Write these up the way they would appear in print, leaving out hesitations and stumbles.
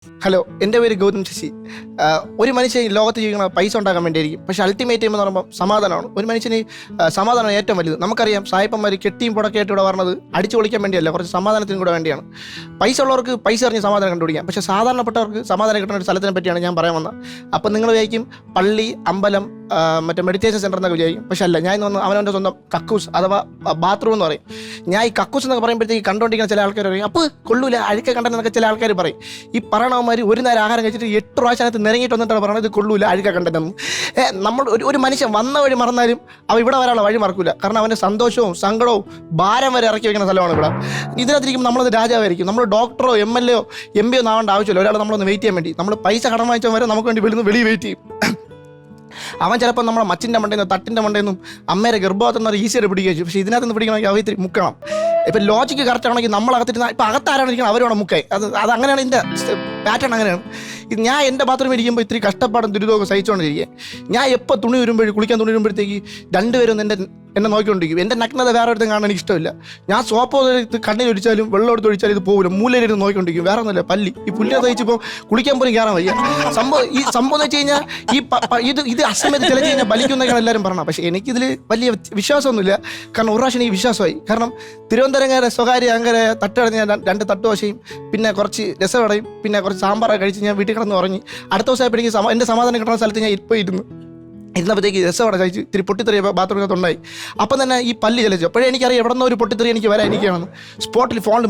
Hello, എൻ്റെ പേര് ഗൗതം ശശി. ഒരു മനുഷ്യൻ ഈ ലോകത്ത് ജീവിക്കണ പൈസ ഉണ്ടാക്കാൻ വേണ്ടിയായിരിക്കും. പക്ഷേ അൾട്ടിമേറ്റ് എന്ന് പറയുമ്പോൾ സമാധാനമാണ്. ഒരു മനുഷ്യന് സമാധാനമാണ് ഏറ്റവും വലുത്. നമുക്കറിയാം സായിപ്പന്മാർ കെട്ടിയും പുടക്കായിട്ട് ഇവിടെ പറഞ്ഞത് അടിച്ചു പൊളിക്കാൻ വേണ്ടിയല്ല, കുറച്ച് സമാധാനത്തിനും കൂടെ വേണ്ടിയാണ്. പൈസ ഉള്ളവർക്ക് പൈസ അറിഞ്ഞ് സമാധാനം കണ്ടുപിടിക്കാം. പക്ഷേ സാധാരണപ്പെട്ടവർക്ക് സമാധാനം കിട്ടുന്ന ഒരു സ്ഥലത്തിനെ പറ്റിയാണ് ഞാൻ പറയാൻ വന്നത്. അപ്പം നിങ്ങൾ വിചാരിക്കും പള്ളി, അമ്പലം, മറ്റേ മെഡിറ്റേഷൻ സെൻ്റർ എന്നൊക്കെ വിചാരിക്കും. പക്ഷേ അല്ല, ഞാൻ ഇന്ന് വന്ന് അവനവൻ്റെ സ്വന്തം കക്കൂസ് അഥവാ ബാത്റൂം എന്ന് പറയും. ഞാൻ ഈ കക്കൂസ് എന്നൊക്കെ പറയുമ്പോഴത്തേക്ക് കണ്ടുകൊണ്ടിരിക്കുന്ന ചില ആൾക്കാർ പറയും അപ്പോൾ കൊള്ളൂല അഴുക്ക കണ്ടെന്നൊക്കെ ചില ആൾക്കാർ പറയും. ഈ പറയണവന്മാർ ഒരു നേരം ആഹാരം കഴിച്ചിട്ട് 8 പ്രാവശ്യത്തിനകത്ത് നിറങ്ങിയിട്ട് വന്നിട്ടാണ് പറയുന്നത് ഇത് കൊള്ളൂല അഴുക്ക കണ്ടെന്നും. നമ്മൾ ഒരു മനുഷ്യൻ വന്ന വഴി മറന്നാലും അവ ഇവിടെ വരാനുള്ള വഴി മറക്കില്ല. കാരണം അവൻ്റെ സന്തോഷവും സങ്കടവും ഭാരം വരെ ഇറക്കി വെക്കുന്ന സ്ഥലമാണ് ഇവിടെ. ഇതിനകത്തിരിക്കും നമ്മളത് രാജാവായിരിക്കും. നമ്മൾ ഡോക്ടറോ MLA യോ MP ഒന്നും ആവേണ്ട ആവശ്യമില്ല. ഒരാൾ നമ്മളൊന്ന് വെയിറ്റ് ചെയ്യാൻ വേണ്ടി. നമ്മൾ പൈസ കടം വാങ്ങിച്ചാൽ വരെ നമുക്ക് വേണ്ടി വെളി വെയിറ്റ് ചെയ്യും. അവൻ ചിലപ്പോൾ നമ്മുടെ മച്ചിൻ്റെ മണ്ടയിൽ നിന്ന് തട്ടിൻ്റെ മണ്ടയിൽ നിന്നും അമ്മയുടെ ഗർഭപാത്രം എന്ന് ഈസിയായിട്ട് പിടിക്കുക ചെയ്യും. പക്ഷേ ഇതിനകത്ത് നിന്ന് പിടിക്കണമെങ്കിൽ അവ ഇത്തിരി മുക്കണം. ഇപ്പം ലോജിക്ക് കറക്റ്റ് ആണെങ്കിൽ നമ്മളകത്തിരുന്ന ഇപ്പം അകത്താരാണ് ഇരിക്കണം അവരോട് മുക്കേ. അത് അങ്ങനെയാണ് ഇതിൻ്റെ പാറ്റേൺ. അങ്ങനെയാണ് ഇത്. ഞാൻ എൻ്റെ ബാത്റൂമിൽ ഇരിക്കുമ്പോൾ ഇത്തിരി കഷ്ടപ്പാടും ദുരിതമൊക്കെ സഹിച്ചുകൊണ്ടിരിക്കുക. ഞാൻ എപ്പോൾ തുണി കുളിക്കാൻ തുണി വരുമ്പോഴത്തേക്ക് രണ്ടുപേരും എന്നെ നോക്കിക്കൊണ്ടിരിക്കും. എൻ്റെ നഗ്നത വേറെ ഒരിടത്തും കാണാൻ എനിക്ക് ഇഷ്ടമില്ല. ഞാൻ സോപ്പ് കണ്ണിൽ ഒഴിച്ചാലും വെള്ളം എടുത്ത് ഒഴിച്ചാലും ഇത് പോകില്ല. മൂലയിലിരുന്ന് നോക്കിക്കൊണ്ടിരിക്കും. വേറെ ഒന്നുമില്ല, പല്ലി ഈ പുല്ലിനെ തയ്ച്ചിപ്പോൾ കുളിക്കാൻ പോലും കയറാൻ വയ്യ. സംഭവം എന്ന് വെച്ച് കഴിഞ്ഞാൽ ഇത് അസമയത്ത് ചില കഴിഞ്ഞാൽ ബലിക്കുന്നൊക്കെയാണ് എല്ലാവരും പറഞ്ഞത്. പക്ഷേ എനിക്കിതിൽ വലിയ വിശ്വാസമൊന്നുമില്ല. കാരണം ഒരു പ്രാവശ്യം എനിക്ക് വിശ്വാസമായി. കാരണം തിരുവനന്തപുരംകാരെ സ്വകാര്യ അങ്ങനെ തട്ടടഞ്ഞ് ഞാൻ 2 തട്ടുദോശയും പിന്നെ കുറച്ച് രസവടയും പിന്നെ കുറച്ച് സാമ്പാറൊക്കെ കഴിച്ച് ഞാൻ വീട്ടിൽ കിടന്ന് ഉറങ്ങി. അടുത്ത ദിവസമായപ്പോഴേക്കും എൻ്റെ സമാധാനം കിട്ടുന്ന സ്ഥലത്ത് ഞാൻ ഇപ്പോൾ ഇരുന്നപ്പോഴത്തേക്ക് രസവട കഴിച്ച് ഇത്തിരി പൊട്ടിത്തെറിയ ബാത്റൂമിനകത്ത് ഉണ്ടായി. അപ്പം തന്നെ ഈ പല്ല് ചലിച്ചു. അപ്പോഴേ എനിക്കറിയാം എവിടെ നിന്ന് ഒരു പൊട്ടിത്തെറി എനിക്ക് വരാൻ എനിക്കാണെന്ന്. സ്പോട്ടിൽ ഫോണിൽ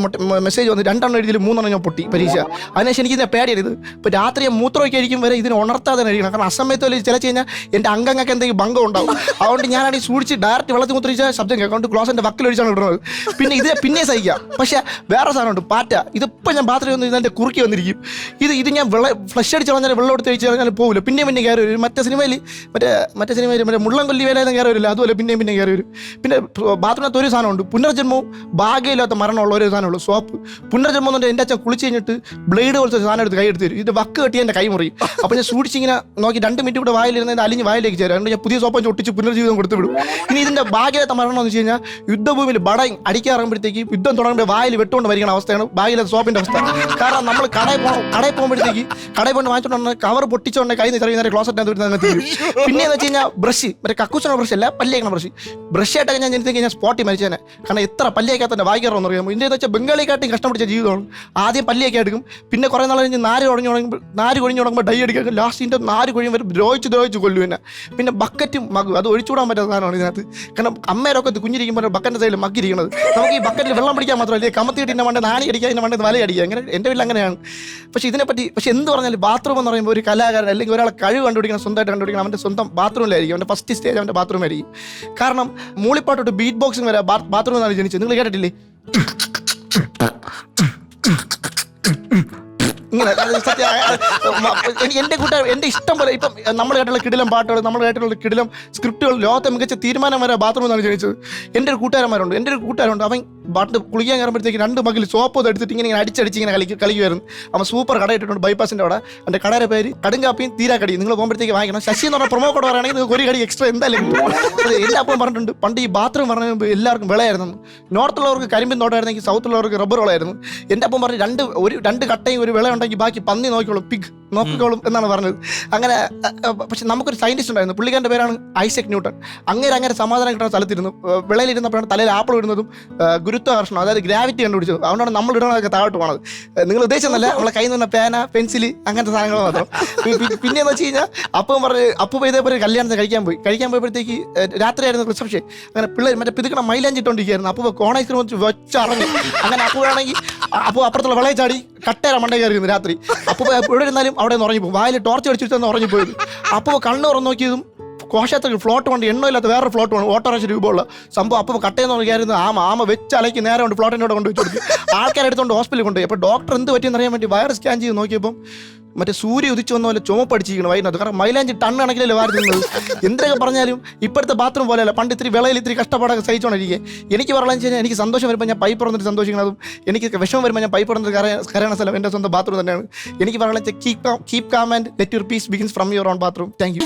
മെസ്സേജ് വന്ന് 2 എഴുതിയിൽ 3 ഞാൻ പൊട്ടി പരീക്ഷ. അതിനുശേഷം എനിക്ക് ഇതിനെ പേടിയത്. ഇപ്പോൾ രാത്രി മൂത്രമൊക്കെ ആയിരിക്കും വരെ ഇതിനെ ഉണർത്താതെ കഴിക്കണം. കാരണം അസമയത്ത് ചിലച്ച് കഴിഞ്ഞാൽ എൻ്റെ അംഗങ്ങൾക്ക് എന്തെങ്കിലും ഭംഗം ഉണ്ടാവും. അതുകൊണ്ട് ഞാനാണെങ്കിൽ സൂക്ഷിച്ച് ഡയറക്റ്റ് വെള്ളത്തിൽ മുത്രിച്ചാൽ ശബ്ദം കേൾക്കാം. അതുകൊണ്ട് ഗ്ലാസിൻ്റെ വക്കിലൊഴിച്ചാണ് ഇടുന്നത്. പിന്നെ ഇതിനെ പിന്നെ സഹിക്കാം. പക്ഷേ വേറെ സാധനമുണ്ട്, പാറ്റ. ഇതിപ്പോൾ ഞാൻ ബാത്റൂമിൽ വന്ന് ഇതിൻ്റെ കുറുക്കി വന്നിരിക്കും. ഇത് ഞാൻ ഫ്ലഷ് അടിച്ച് കളഞ്ഞാൽ വെള്ളം എടുത്ത് കഴിച്ച് കഴിഞ്ഞാൽ പോകില്ല. പിന്നെ കയറി വരും. മറ്റേ സിനിമയിൽ മുള്ളംകൊല്ലി വേലയെന്ന് കയറി വരില്ല, അതുപോലെ പിന്നെ കയറി വരും. പിന്നെ ബാത്റൂമിനകത്ത് ഒരു സാധനമുണ്ട്, പുനർജന്മവും ഭാഗ്യമില്ലാത്ത മരണമുള്ള ഒരു സാധനമുള്ളൂ, സോപ്പ്. പുനർജന്മം എന്ന് പറഞ്ഞാൽ എൻ്റെ അച്ഛൻ കുളിച്ച് കഴിഞ്ഞിട്ട് ബ്ലേഡ് പോലത്തെ സാധനം എടുത്ത് കൈ എടുത്ത് തരും. ഇത് വക്ക് കെട്ടി എൻ്റെ കൈ മുറിയും. അപ്പോൾ ഞാൻ സൂക്ഷിച്ചിങ്ങനെ നോക്കി 2 മിനിറ്റ് കൂടെ വായിലിരുന്ന് അലിഞ്ഞ് വായിലേക്ക് ചേരാം. അതുകൊണ്ട് ഞാൻ പുതിയ സോപ്പം ഒട്ടിച്ച് പുനർജീവിതം കൊടുത്തു വിടും. ഇനി ഇതിൻ്റെ ഭാഗ്യമില്ലാത്ത മരണം എന്ന് വെച്ച് കഴിഞ്ഞാൽ യുദ്ധഭൂമിയിൽ ബടയും അടിക്കാറുമ്പോഴത്തേക്ക് യുദ്ധം തുടങ്ങുമ്പോൾ വായിൽ വെട്ടുകൊണ്ട് വരികണ അവസ്ഥയാണ് ഭാഗ്യമില്ലാത്ത സോപ്പിൻ്റെ അവസ്ഥ. കാരണം നമ്മൾ കടയിൽ പോകുമ്പോഴത്തേക്ക് കടയിൽ പോയിട്ട് വാങ്ങിച്ചുകൊണ്ട് കവർ പൊട്ടിച്ചുകൊണ്ട് കൈ ചെറിയ ക്ലോസറ്റിനകത്ത് തീരും. പിന്നെ എന്ന് വെച്ച് കഴിഞ്ഞാൽ ബ്രഷ്, മറ്റേ കക്കൂസിനുള്ള ബ്രഷ് അല്ല, പല്ലിയേക്കണ ബ്രഷായിട്ട് ഞാൻ ജനിച്ചെങ്കിൽ ഞാൻ സ്പോട്ടിൽ മരിച്ചേനെ. കാരണം എത്ര പല്ലിയേക്കാത്ത തന്നെ വായിക്കാറോന്ന് അറിയാമോ. ഇന്ത്യയിൽ വെച്ചാൽ ബംഗാളിക്കാട്ടും കഷ്ടപ്പെടിച്ച ജീവിതമാണ്. ആദ്യം പല്ലിയൊക്കെ എടുക്കും, പിന്നെ കുറേ നാൾ കഴിഞ്ഞ് നാര് കൊഴിഞ്ഞു തുടങ്ങുമ്പോൾ ഡൈ അടിക്കുക. ലാസ്റ്റിൻ്റെ നാര് കൊഴിയും വരെ ദ്രോഹിച്ച് കൊല്ലു തന്നെ. പിന്നെ ബക്കറ്റും മഗ്, അത് ഒഴിച്ചുകൂടാൻ പറ്റാത്ത സാധനമാണ് ഇതിനകത്ത്. കാരണം അമ്മേരൊക്കെ കുഞ്ഞിരിക്കുമ്പോൾ ബക്കറ്റിൻ്റെ സൈഡിൽ മഗ്ഗിരിക്കുന്നത്. നമുക്ക് ഈ ബക്കറ്റിൽ വെള്ളം പിടിക്കാൻ മാത്രമല്ല, കമത്തിയിട്ട് ഇന്നെ വേണ്ട നാണി അടിക്കുക, ഇതിനെ വേണ്ടത് വല അടിക്കുക. അങ്ങനെ എൻ്റെ വീട്ടിൽ അങ്ങനെയാണ്. പക്ഷേ ഇതിനെപ്പറ്റി എന്ത് പറഞ്ഞാലും ബാത്റൂം എന്ന് പറയുമ്പോൾ ഒരു കലാകാരൻ അല്ലെങ്കിൽ ഒരാളെ കഴിവ് കണ്ടുപിടിക്കണം, സ്വന്തമായിട്ട് കണ്ടുപിടിക്കണം, അവൻ്റെ സ്വന്തം ബാത്റൂമിലായിരിക്കും. അവൻ്റെ ഫസ്റ്റ് സ്റ്റേജ് അവൻ്റെ ബാത്റൂം ആയിരിക്കും. കാരണം മൂളിപ്പാട്ടോട്ട് ബീറ്റ് ബോക്സിങ് വരെ ബാത്റൂമിൽ നിന്നാണ് ജനിച്ചത്. നിങ്ങൾ കേട്ടിട്ടില്ലേ ഇങ്ങനെ? എൻ്റെ കൂട്ടുകാർ എൻ്റെ ഇഷ്ടം പോലെ ഇപ്പം നമ്മൾ കേട്ടുള്ള കിടിലം പാട്ടുകൾ, നമ്മൾ കേട്ടുള്ള കിടിലം സ്ക്രിപ്റ്റുകൾ, ലോകത്തെ മികച്ച തീരുമാനം വരെ ബാത്റൂമിൽ നിന്നാണ് ജനിച്ചത്. എൻ്റെ ഒരു കൂട്ടുകാരന്മാരുണ്ട്. അവൻ ബാട്ട് കുളിക്കാൻ കയറുമ്പോഴത്തേക്ക് 2 മകിൽ സോപ്പ് എടുത്തിട്ട് ഇങ്ങനെ അടിച്ചടിച്ച് ഇങ്ങനെ കളിക്കുമായിരുന്നു. അവൻ സൂപ്പർ കട ഇട്ടിട്ടുണ്ട് ബൈപ്പാസിൻ്റെ അവിടെ. എൻ്റെ കടയുടെ പേര് കടുങ്കാപ്പിയും തീരാക്കടി. നിങ്ങൾ പോകുമ്പോഴത്തേക്ക് വാങ്ങിക്കണം. ശശി എന്ന് പറഞ്ഞ പ്രൊമോ കോഡ് പറയുകയാണെങ്കിൽ നിങ്ങൾക്ക് ഒരു കടി എക്സ്ട്രാ എന്തായാലും. എൻ്റെ അപ്പം പറഞ്ഞിട്ടുണ്ട്, പണ്ട് ഈ ബാത്റൂം പറഞ്ഞ എല്ലാവർക്കും വിളയായിരുന്നു. നോർത്തുള്ളവർക്ക് കരിമ്പിൻ തോട്ടമായിരുന്നെങ്കിൽ സൗത്തുള്ളവർക്ക് റബ്ബർ വിളയായിരുന്നു. എൻ്റെ അപ്പം പറഞ്ഞ് 2 കട്ടയും ഒരു വിള ഉണ്ടെങ്കിൽ ബാക്കി പന്നി നോക്കിക്കോളും, പിഗ് നോക്കിക്കോളും എന്നാണ് പറഞ്ഞത്. അങ്ങനെ പക്ഷെ നമുക്കൊരു സയൻറ്റിസ്റ്റ് ഉണ്ടായിരുന്നു, പുള്ളിക്കാരൻ്റെ പേരാണ് ഐസക് ന്യൂട്ടൺ. അങ്ങനെ സമാധാനം കിട്ടുന്ന സ്ഥലത്തിരുന്നു വിളയിലിരുന്നപ്പോഴാണ് തലയിൽ ആപ്പിൾ ഇടുന്നതും ഗുരുത്വാകർഷണം, അതായത് ഗ്രാവിറ്റി കണ്ടുപിടിച്ചത്. അതുകൊണ്ടാണ് നമ്മൾ ഇടണതൊക്കെ താഴോട്ട് പോകണത്. നിങ്ങൾ ഉദ്ദേശിച്ചതല്ല, നമ്മളെ കയ്യിൽ നിന്ന് പേന, പെൻസിൽ, അങ്ങനത്തെ സാധനങ്ങൾ മാത്രം. പിന്നെയെന്ന് വെച്ച് കഴിഞ്ഞാൽ അപ്പം ഇതേപോലെ കല്യാണത്തിന് കഴിക്കാൻ പോയപ്പോഴത്തേക്ക് രാത്രിയായിരുന്നു റിസപ്ഷൻ. അങ്ങനെ പിള്ളേർ മറ്റേ പിതുക്കണം മൈലാഞ്ചിട്ടോണ്ടിരിക്കുകയായിരുന്നു. അപ്പോൾ കോണൈസ്ക്രീം വെച്ചറങ്ങി. അങ്ങനെ അപ്പുവാണെങ്കിൽ അപ്പുറത്തുള്ള വിളയെ ചാടി കട്ടേര മണ്ടേ കയറിയിരുന്നു രാത്രി. അപ്പോൾ എവിടെ ഇരുന്നാലും അവിടെ നിന്ന് ഉറങ്ങിപ്പോകും. വായിൽ ടോർച്ച് അടിച്ചിട്ട് ഉറങ്ങിപ്പോയത്. അപ്പോൾ കണ്ണ് തുറന്ന് നോക്കിയതും കോശത്തിൽ ഫ്ലോട്ട് കൊണ്ട് എണ്ണയില്ലാത്ത വേറെ ഫ്ലോട്ട് വേണം, ഓട്ടോറിക്ഷ രൂപമുള്ള സംഭവം. അപ്പോൾ കട്ടയെന്ന് നോക്കിയായിരുന്നു ആമ വെച്ച് അലയ്ക്ക് നേരെ കൊണ്ട് ഫ്ലോട്ടിനോട് കൊണ്ട് വെച്ച് കൊടുക്കും. ആൾക്കാരെടുത്തുകൊണ്ട് ഹോസ്പിറ്റലിൽ കൊണ്ടുപോയി. അപ്പോൾ ഡോക്ടർ എന്ത് പറ്റിയെന്ന് അറിയാൻ വേണ്ടി വയർ സ്കാൻ ചെയ്ത് നോക്കിയപ്പം മറ്റേ സൂര്യ ഉദിച്ചു വന്ന പോലെ ചുമപ്പടിച്ചിരിക്കണം വൈകുന്നത്. കാരണം മൈലാഞ്ചി ടണ്ണ് കണക്കിലല്ലേ വാരി തിന്നത്. എന്തൊക്കെ പറഞ്ഞാലും ഇപ്പോഴത്തെ ബാത്റൂം പോലെയല്ല. പണ്ട് ഇത്തിരി വിളയിൽ ഇത്തിരി കഷ്ടപ്പാടൊക്കെ സഹിച്ചോണ്ടിരിക്കുക. എനിക്ക് പറഞ്ഞു വെച്ചാൽ എനിക്ക് സന്തോഷം വരുമ്പോൾ ഞാൻ പൈപ്പ് തുറന്നിട്ട് സന്തോഷിക്കുന്നതും എനിക്ക് വിഷമം വരുമ്പോൾ ഞാൻ പൈപ്പ് തുറന്നിട്ട് കരയണ സ്ഥലം എൻ്റെ സ്വന്തം ബാത്റൂം തന്നെയാണ്. എനിക്ക് പറഞ്ഞു വെച്ചാൽ keep calm and let your piece begins from your own bathroom. Thank you.